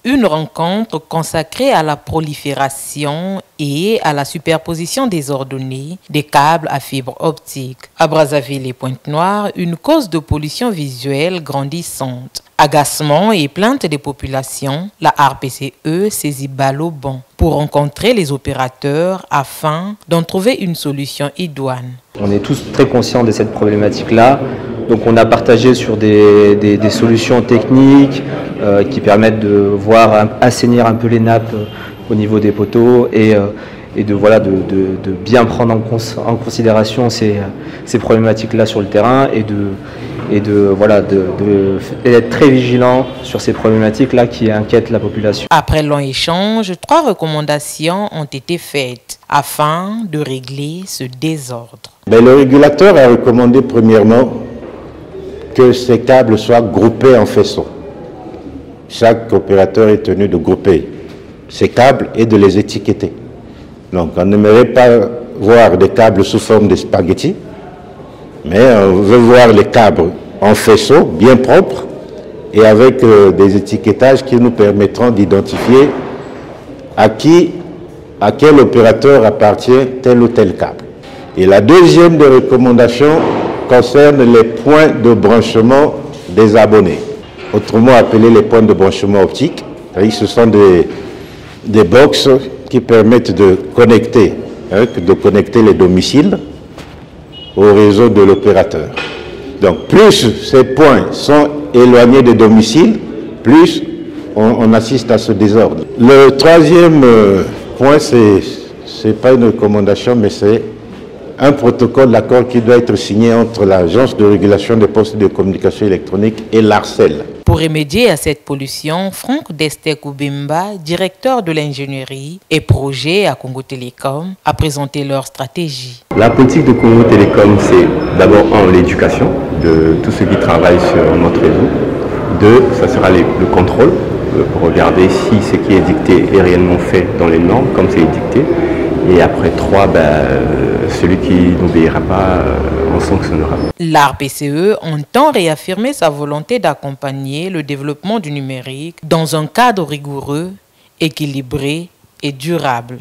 Une rencontre consacrée à la prolifération et à la superposition désordonnée des câbles à fibre optique. À Brazzaville et Pointe-Noire, une cause de pollution visuelle grandissante. Agacement et plainte des populations, la RPCE saisit balle au bond pour rencontrer les opérateurs afin d'en trouver une solution idoine. On est tous très conscients de cette problématique-là. Donc on a partagé sur des solutions techniques qui permettent de voir assainir un peu les nappes au niveau des poteaux et de bien prendre en considération ces problématiques-là sur le terrain et d'être très vigilant sur ces problématiques-là qui inquiètent la population. Après long échange, 3 recommandations ont été faites afin de régler ce désordre. Le régulateur a recommandé premièrement que ces câbles soient groupés en faisceaux. Chaque opérateur est tenu de grouper ces câbles et de les étiqueter. Donc on n'aimerait pas voir des câbles sous forme de spaghettis, mais on veut voir les câbles en faisceaux, bien propres, et avec des étiquetages qui nous permettront d'identifier à quel opérateur appartient tel ou tel câble. Et la deuxième des recommandations concerne les points de branchement des abonnés, autrement appelés les points de branchement optique. Ce sont des box qui permettent de connecter les domiciles au réseau de l'opérateur. Donc plus ces points sont éloignés des domiciles, plus on assiste à ce désordre. Le troisième point, c'est pas une recommandation, mais c'est un protocole d'accord qui doit être signé entre l'Agence de régulation des postes de communication électronique et l'ARCEL. Pour remédier à cette pollution, Franck Destek-Oubemba, directeur de l'ingénierie et projet à Congo Télécom, a présenté leur stratégie. La politique de Congo Télécom, c'est d'abord l'éducation de tous ceux qui travaillent sur notre réseau. 2, ça sera le contrôle pour regarder si ce qui est dicté est réellement fait dans les normes, comme c'est dicté. Et après 3, celui qui n'obéira pas, on sanctionnera. L'ARPCE entend réaffirmer sa volonté d'accompagner le développement du numérique dans un cadre rigoureux, équilibré et durable.